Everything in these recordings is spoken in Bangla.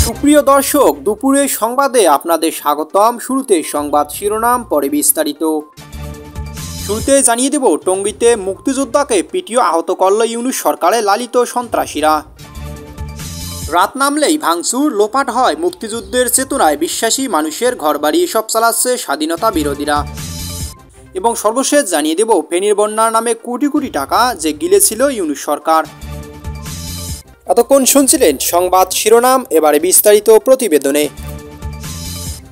সুপ্রিয় দর্শক, দুপুরের সংবাদে আপনাদের স্বাগতম। শুরুতে সংবাদ শিরোনাম, পরে বিস্তারিত। শুরুতে জানিয়ে দেব, টঙ্গীতে মুক্তিযোদ্ধাকে পিটিয়ে আহত করল ইউনূস সরকারে লালিত সন্ত্রাসীরা। রাত নামলেই ভাঙচুর, লোপাট হয় মুক্তিযুদ্ধের চেতনায় বিশ্বাসী মানুষের ঘরবাড়ি, সব চালাচ্ছে স্বাধীনতা বিরোধীরা। এবং সর্বশেষ জানিয়ে দেব, ফেনীর বন্যার নামে কোটি কোটি টাকা যে গিলেছিল ইউনূস সরকার। এতক্ষণ শুনছিলেন সংবাদ শিরোনাম, এবারে বিস্তারিত প্রতিবেদনে।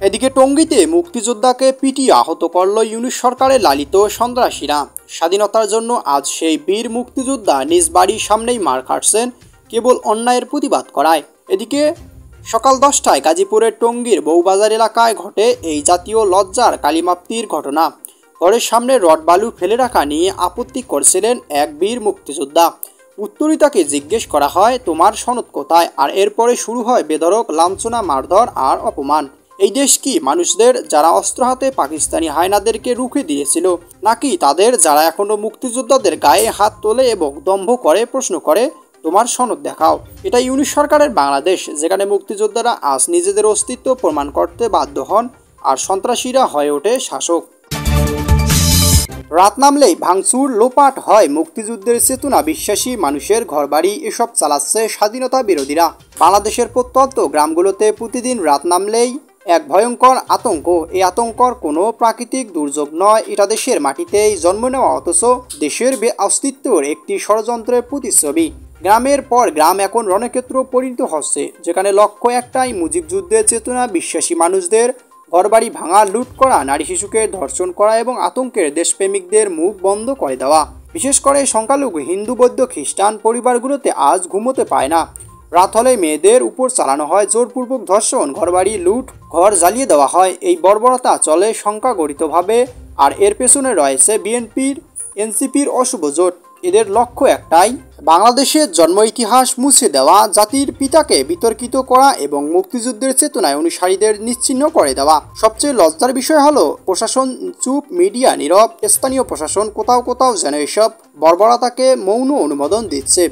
এদিকে টঙ্গীতে মুক্তিযোদ্ধাকে পিটিয়ে আহত করল ইউনূস সরকারের লালিত সন্ত্রাসীরা। স্বাধীনতার জন্য আজ সেই বীর মুক্তিযোদ্ধা নিজ বাড়ির সামনেই মার খাচ্ছেন কেবল অন্যায়ের প্রতিবাদ করায়। এদিকে সকাল 10টায় গাজীপুরের টঙ্গীর বউবাজার এলাকায় ঘটে এই জাতীয় লজ্জার কালিমাপ্তির ঘটনা। ঘরের সামনে রড বালু ফেলে রাখা নিয়ে আপত্তি করছিলেন এক বীর মুক্তিযোদ্ধা। উত্তরই তাকে জিজ্ঞেস করা হয়, তোমার সনদ কোথায়? আর এরপরে শুরু হয় বেধড়ক লাঞ্ছনা, মারধর আর অপমান। এই দেশ কি মানুষদের যারা অস্ত্র হাতে পাকিস্তানি হায়নাদেরকে রুখে দিয়েছিল, নাকি তাদের যারা এখনো মুক্তিযোদ্ধাদের গায়ে হাত তোলে এবং দম্ভ করে প্রশ্ন করে, তোমার সনদ দেখাও? এটা ইউনূস সরকারের বাংলাদেশ, যেখানে মুক্তিযোদ্ধারা আজ নিজেদের অস্তিত্ব প্রমাণ করতে বাধ্য হন আর সন্ত্রাসীরা হয়ে ওঠে শাসক। রাত নামলেই ভাঙচুর, লোপাট হয় মুক্তিযুদ্ধের চেতনা বিশ্বাসী মানুষের ঘরবাড়ি, এসব চালাচ্ছে স্বাধীনতা বিরোধীরা। বাংলাদেশের প্রত্যন্ত গ্রামগুলোতে প্রতিদিন রাত নামলেই এক ভয়ঙ্কর আতঙ্ক। এই আতঙ্কর কোনো প্রাকৃতিক দুর্যোগ নয়, এটা দেশের মাটিতেই জন্ম নেওয়া অথচ দেশের অস্তিত্বের একটি ষড়যন্ত্রের প্রতিচ্ছবি। গ্রামের পর গ্রাম এখন রণক্ষেত্র পরিণত হচ্ছে, যেখানে লক্ষ্য একটাই, মুজিবযুদ্ধের চেতনা বিশ্বাসী মানুষদের ঘরবাড়ি ভাঙা, লুট করা, নারী শিশুকে ধর্ষণ করা এবং আতঙ্কের দেশপ্রেমিকদের মুখ বন্ধ করে দেওয়া। বিশেষ করে সংখ্যালঘু হিন্দু, বৌদ্ধ, খ্রিস্টান পরিবারগুলোতে আজ ঘুমোতে পায় না। রাত হলে মেয়েদের উপর চালানো হয় জোরপূর্বক ধর্ষণ, ঘরবাড়ি লুট, ঘর জ্বালিয়ে দেওয়া হয়। এই বর্বরতা চলে সংখ্যাগরিতভাবে, আর এর পেছনে রয়েছে বিএনপির, এনসিপির অশুভ জোট। এদের লক্ষ্য একটাই, বাংলাদেশের জন্ম ইতিহাস মুছে দেওয়া, জাতির পিতাকে বিতর্কিত করা এবং মুক্তিযুদ্ধের চেতনায় অনুসারীদের নিশ্চিহ্ন করে দেওয়া। সবচেয়ে লজ্জার বিষয় হলো, প্রশাসন চুপ, মিডিয়া নীরব, স্থানীয় প্রশাসন কোথাও কোথাও যেন এসব বর্বরতাকে মৌন অনুমোদন দিচ্ছে।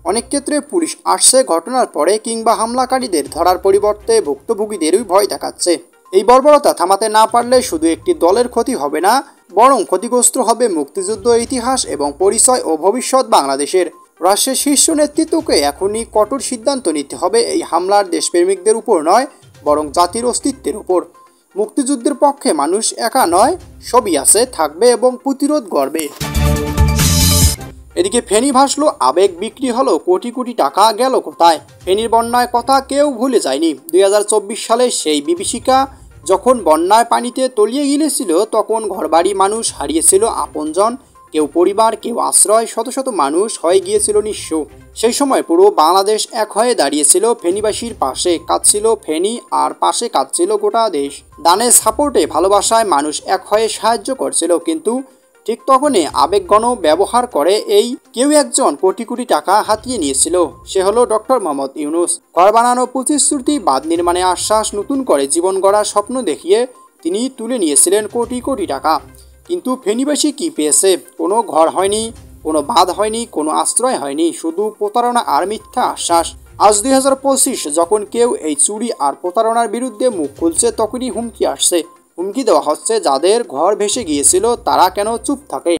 অনেক ক্ষেত্রে পুলিশ আসছে ঘটনার পরে কিংবা হামলাকারীদের ধরার পরিবর্তে ভুক্তভোগীদেরই ভয় দেখাচ্ছে। এই বর্বরতা থামাতে না পারলে শুধু একটি দলের ক্ষতি হবে না, বরং ক্ষতিগ্রস্ত হবে মুক্তিযুদ্ধ ইতিহাস এবং পরিচয় ও ভবিষ্যৎ বাংলাদেশের। রাষ্ট্রের শীর্ষ নেতৃত্বকে এখনই কঠোর সিদ্ধান্ত নিতে হবে। এই হামলার দেশপ্রেমিকদের উপর নয়, বরং জাতির অস্তিত্বের উপর। মুক্তিযুদ্ধের পক্ষে মানুষ একা নয়, সবই আছে, থাকবে এবং প্রতিরোধ গড়বে। এদিকে ফেনী ভাসলো আবেগ, বিক্রি হলো কোটি কোটি টাকা, গেল কোথায়? ফেনীর বন্যায় কথা কেউ ভুলে যায়নি। 2024 সালে সেই বিভীষিকা যখন বন্যায় পানিতে তলিয়ে গিয়েছিল, তখন ঘরবাড়ি মানুষ হারিয়েছিল আপনজন, কেউ পরিবার, কেউ আশ্রয়, শত শত মানুষ হয়ে গিয়েছিল নিঃস্ব। সেই সময় পুরো বাংলাদেশ এক হয়ে দাঁড়িয়েছিল ফেনীবাসীর পাশে। কাঁদছিল ফেনী, আর পাশে কাঁদছিল গোটা দেশ। দানের সাপোর্টে, ভালোবাসায় মানুষ এক হয়ে সাহায্য করছিল। কিন্তু ঠিক তখনই আবেগগণ ব্যবহার করে এই কেউ একজন কোটি কোটি টাকা হাতিয়ে নিয়েছিল। সে হলো ডক্টর মোহাম্মদ ইউনূস। ঘর বানানো প্রতিশ্রুতি, বাঁধ নির্মাণে আশ্বাস, নতুন করে জীবন গড়ার স্বপ্ন দেখিয়ে তিনি তুলে নিয়েছিলেন কোটি কোটি টাকা। কিন্তু ফেনীবাসী কি পেয়েছে? কোনো ঘর হয়নি, কোনো বাঁধ হয়নি, কোনো আশ্রয় হয়নি, শুধু প্রতারণা আর মিথ্যা আশ্বাস। আজ 2025 যখন কেউ এই চুরি আর প্রতারণার বিরুদ্ধে মুখ খুলছে, তখনই হুমকি আসছে। হুমকি দেওয়া হচ্ছে, যাদের ঘর ভেসে গিয়েছিল তারা কেন চুপ থাকে?